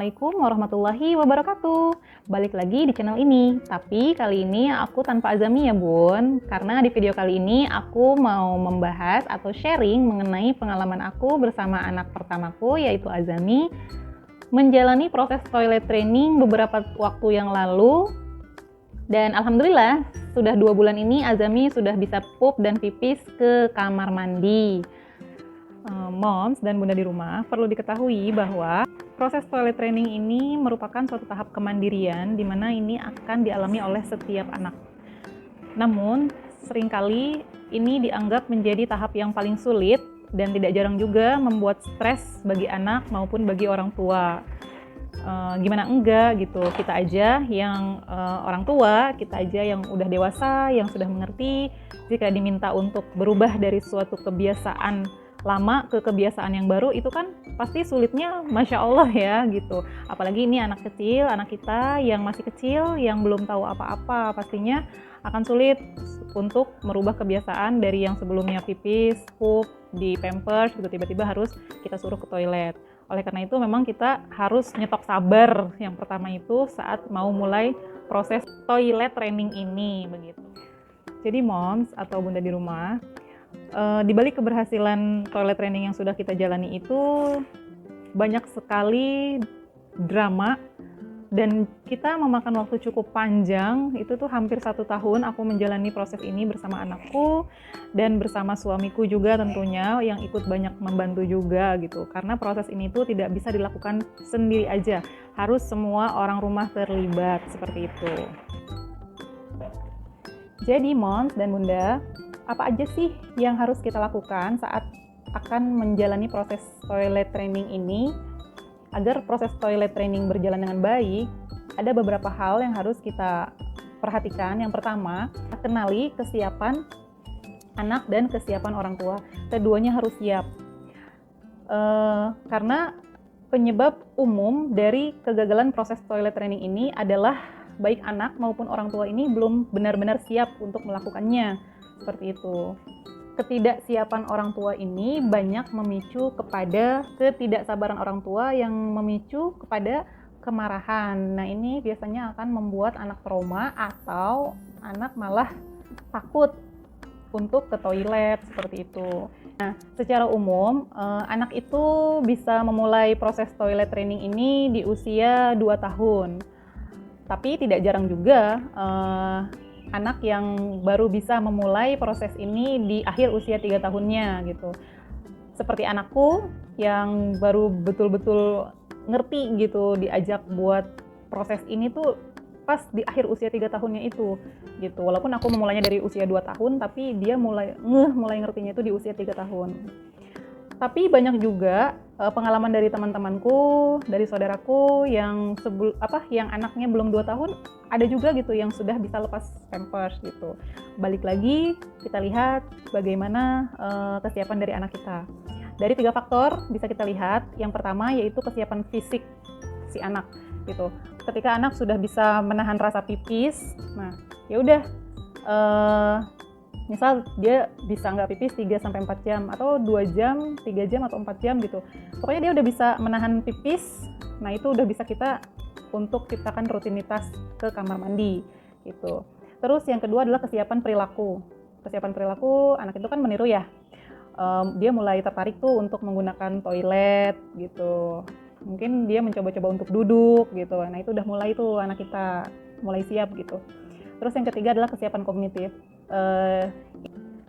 Assalamualaikum warahmatullahi wabarakatuh. Balik lagi di channel ini. Tapi kali ini aku tanpa Azami ya bun. Karena di video kali ini aku mau membahas atau sharing mengenai pengalaman aku bersama anak pertamaku yaitu Azami menjalani proses toilet training beberapa waktu yang lalu. Dan alhamdulillah sudah 2 bulan ini Azami sudah bisa pup dan pipis ke kamar mandi. Moms dan bunda di rumah perlu diketahui bahwa proses toilet training ini merupakan suatu tahap kemandirian di mana ini akan dialami oleh setiap anak. Namun, seringkali ini dianggap menjadi tahap yang paling sulit dan tidak jarang juga membuat stres bagi anak maupun bagi orang tua. Gimana enggak gitu, kita aja yang orang tua, kita aja yang udah dewasa, yang sudah mengerti, jika diminta untuk berubah dari suatu kebiasaan lama ke kebiasaan yang baru itu kan pasti sulitnya Masya Allah ya gitu. Apalagi ini anak kecil, anak kita yang masih kecil, yang belum tahu apa-apa, pastinya akan sulit untuk merubah kebiasaan dari yang sebelumnya pipis, pup, di pampers gitu tiba-tiba harus kita suruh ke toilet. Oleh karena itu memang kita harus nyetok sabar yang pertama itu saat mau mulai proses toilet training ini begitu. Jadi moms atau bunda di rumah, di balik keberhasilan toilet training yang sudah kita jalani itu banyak sekali drama dan kita memakan waktu cukup panjang. Itu tuh hampir 1 tahun aku menjalani proses ini bersama anakku dan bersama suamiku juga tentunya yang ikut banyak membantu juga gitu, karena proses ini tuh tidak bisa dilakukan sendiri aja, harus semua orang rumah terlibat seperti itu. Jadi moms dan bunda, apa aja sih yang harus kita lakukan saat akan menjalani proses toilet training ini? Agar proses toilet training berjalan dengan baik, ada beberapa hal yang harus kita perhatikan. Yang pertama, kenali kesiapan anak dan kesiapan orang tua. Keduanya harus siap. Karena penyebab umum dari kegagalan proses toilet training ini adalah baik anak maupun orang tua ini belum benar-benar siap untuk melakukannya. Seperti itu. Ketidaksiapan orang tua ini banyak memicu kepada ketidaksabaran orang tua yang memicu kepada kemarahan. Nah, ini biasanya akan membuat anak trauma atau anak malah takut untuk ke toilet seperti itu. Nah, secara umum anak itu bisa memulai proses toilet training ini di usia 2 tahun. Tapi tidak jarang juga anak yang baru bisa memulai proses ini di akhir usia 3 tahunnya gitu. Seperti anakku yang baru betul-betul ngerti gitu, diajak buat proses ini tuh pas di akhir usia 3 tahunnya itu gitu. Walaupun aku memulainya dari usia 2 tahun, tapi dia mulai ngertinya itu di usia 3 tahun. Tapi banyak juga pengalaman dari teman-temanku, dari saudaraku yang yang anaknya belum 2 tahun, ada juga gitu yang sudah bisa lepas pampers gitu. Balik lagi kita lihat bagaimana kesiapan dari anak kita. Dari 3 faktor bisa kita lihat. Yang pertama yaitu kesiapan fisik si anak gitu. Ketika anak sudah bisa menahan rasa pipis, nah ya udah misal dia bisa nggak pipis 3-4 jam atau 2 jam, 3 jam atau 4 jam gitu. Pokoknya dia udah bisa menahan pipis. Nah, itu udah bisa kita untuk ciptakan rutinitas ke kamar mandi gitu. Terus yang kedua adalah kesiapan perilaku. Kesiapan perilaku anak itu kan meniru ya. Dia mulai tertarik tuh untuk menggunakan toilet gitu. Mungkin dia mencoba-coba untuk duduk gitu. Nah, itu udah mulai tuh anak kita mulai siap gitu. Terus yang ketiga adalah kesiapan kognitif.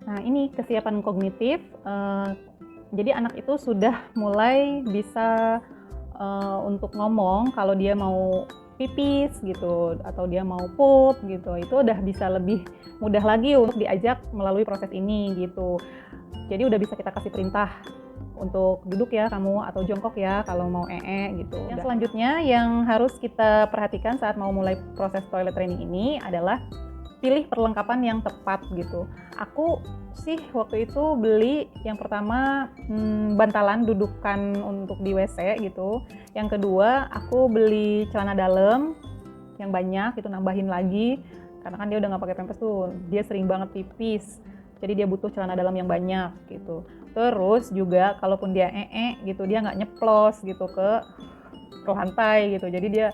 Nah, ini kesiapan kognitif. Jadi anak itu sudah mulai bisa untuk ngomong kalau dia mau pipis gitu atau dia mau pup gitu. Itu udah bisa lebih mudah lagi untuk diajak melalui proses ini gitu. Jadi udah bisa kita kasih perintah untuk duduk ya kamu atau jongkok ya kalau mau gitu. Yang selanjutnya yang harus kita perhatikan saat mau mulai proses toilet training ini adalah pilih perlengkapan yang tepat gitu. Aku sih waktu itu beli yang pertama bantalan dudukan untuk di WC gitu. Yang kedua aku beli celana dalam yang banyak itu, nambahin lagi karena kan dia udah nggak pakai pampers tuh, dia sering banget pipis. Jadi dia butuh celana dalam yang banyak gitu. Terus juga kalaupun dia gitu dia nggak nyeplos gitu ke ke lantai gitu. Jadi dia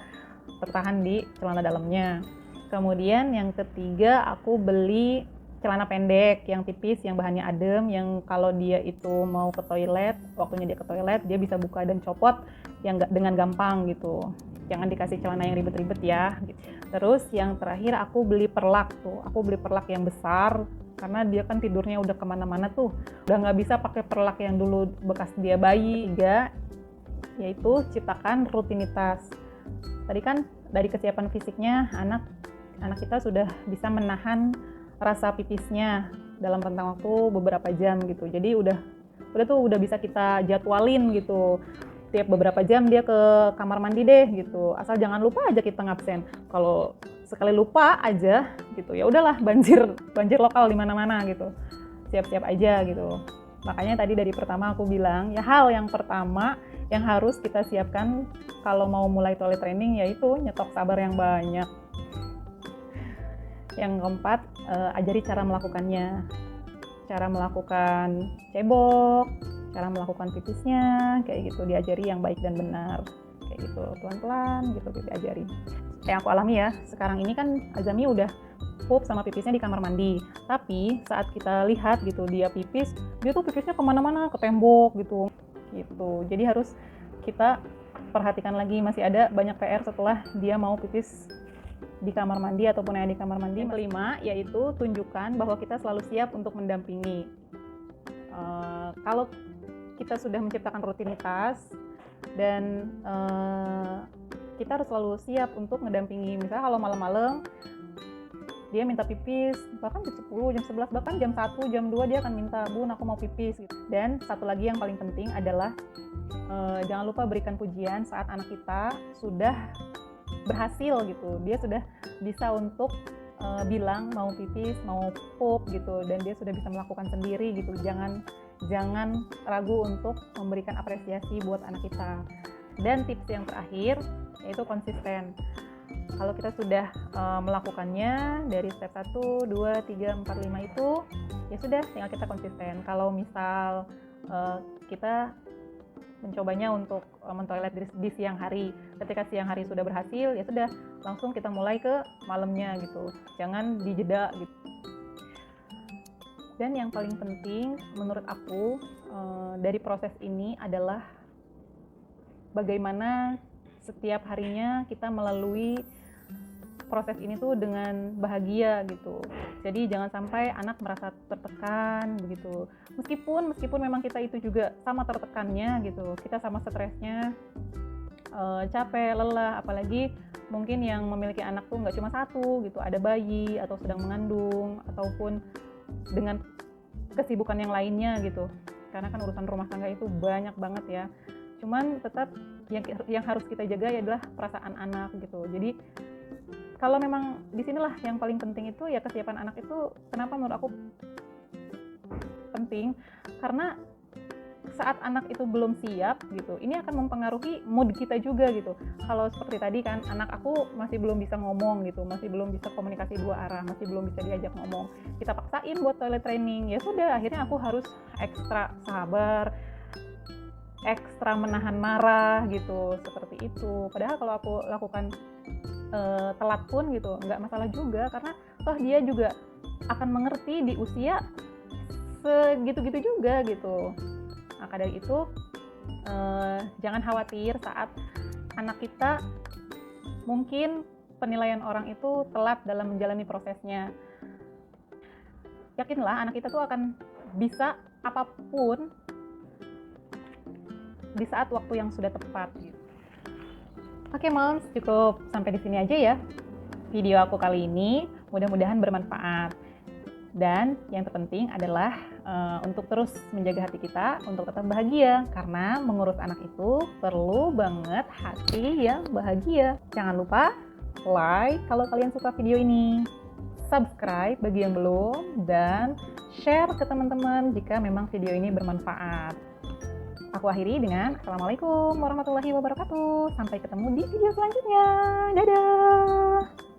tertahan di celana dalamnya. Kemudian yang ketiga aku beli celana pendek yang tipis, yang bahannya adem, yang kalau dia itu mau ke toilet, waktunya dia ke toilet dia bisa buka dan copot yang dengan gampang gitu. Jangan dikasih celana yang ribet-ribet ya. Terus yang terakhir aku beli perlak tuh. Aku beli perlak yang besar karena dia kan tidurnya udah kemana-mana tuh. Udah nggak bisa pakai perlak yang dulu bekas dia bayi. Tiga, yaitu ciptakan rutinitas. Tadi kan dari kesiapan fisiknya anak kita sudah bisa menahan rasa pipisnya dalam rentang waktu beberapa jam gitu. Jadi udah bisa kita jadwalin gitu. Tiap beberapa jam dia ke kamar mandi deh gitu. Asal jangan lupa aja kita ngabsen. Kalau sekali lupa aja gitu, ya udahlah banjir lokal di mana-mana gitu. Siap-siap aja gitu. Makanya tadi dari pertama aku bilang, ya hal yang pertama yang harus kita siapkan kalau mau mulai toilet training yaitu nyetok sabar yang banyak. Yang keempat, ajari cara melakukannya. Cara melakukan cebok, cara melakukan pipisnya, kayak gitu, diajari yang baik dan benar, kayak gitu, pelan-pelan gitu diajari. Yang aku alami ya, sekarang ini kan Azami udah pup sama pipisnya di kamar mandi, tapi saat kita lihat gitu dia pipis, dia tuh pipisnya kemana-mana, ke tembok gitu. Jadi harus kita perhatikan lagi, masih ada banyak PR setelah dia mau pipis di kamar mandi ataupun yang di kamar mandi. Yang kelima, yaitu tunjukkan bahwa kita selalu siap untuk mendampingi. Kalau kita sudah menciptakan rutinitas dan kita harus selalu siap untuk mendampingi. Misalnya kalau malam-malam dia minta pipis, bahkan jam 10, jam 11, bahkan jam 1, jam 2 dia akan minta, "Bun, aku mau pipis." Gitu. Dan satu lagi yang paling penting adalah jangan lupa berikan pujian saat anak kita sudah berhasil gitu, dia sudah bisa untuk bilang mau pipis, mau pup gitu, dan dia sudah bisa melakukan sendiri gitu. Jangan ragu untuk memberikan apresiasi buat anak kita. Dan tips yang terakhir yaitu konsisten. Kalau kita sudah melakukannya dari step 1, 2, 3, 4, 5 itu ya sudah, tinggal kita konsisten. Kalau misal kita mencobanya untuk mentoilet di siang hari. Ketika siang hari sudah berhasil, ya sudah, langsung kita mulai ke malamnya gitu. Jangan dijeda gitu. Dan yang paling penting menurut aku dari proses ini adalah bagaimana setiap harinya kita melalui proses ini tuh dengan bahagia gitu. Jadi jangan sampai anak merasa tertekan begitu. Meskipun memang kita itu juga sama tertekannya gitu. Kita sama stresnya, capek, lelah, apalagi mungkin yang memiliki anak tuh nggak cuma satu gitu. Ada bayi atau sedang mengandung ataupun dengan kesibukan yang lainnya gitu. Karena kan urusan rumah tangga itu banyak banget ya. Cuman tetap yang harus kita jaga adalah perasaan anak gitu. Jadi kalau memang disinilah yang paling penting itu ya kesiapan anak itu. Kenapa menurut aku penting? Karena saat anak itu belum siap gitu, ini akan mempengaruhi mood kita juga gitu. Kalau seperti tadi kan, anak aku masih belum bisa ngomong gitu, masih belum bisa komunikasi dua arah, masih belum bisa diajak ngomong. Kita paksain buat toilet training, ya sudah, akhirnya aku harus ekstra sabar, ekstra menahan marah gitu, seperti itu. Padahal kalau aku lakukan telat pun gitu nggak masalah juga, karena toh dia juga akan mengerti di usia segitu-gitu juga gitu. Maka dari itu jangan khawatir saat anak kita mungkin penilaian orang itu telat dalam menjalani prosesnya. Yakinlah anak kita tuh akan bisa apapun di saat waktu yang sudah tepat gitu. Oke moms, cukup sampai di sini aja ya video aku kali ini. Mudah-mudahan bermanfaat. Dan yang terpenting adalah untuk terus menjaga hati kita untuk tetap bahagia. Karena mengurus anak itu perlu banget hati yang bahagia. Jangan lupa like kalau kalian suka video ini, subscribe bagi yang belum, dan share ke teman-teman jika memang video ini bermanfaat. Aku akhiri dengan Assalamualaikum warahmatullahi wabarakatuh. Sampai ketemu di video selanjutnya. Dadah!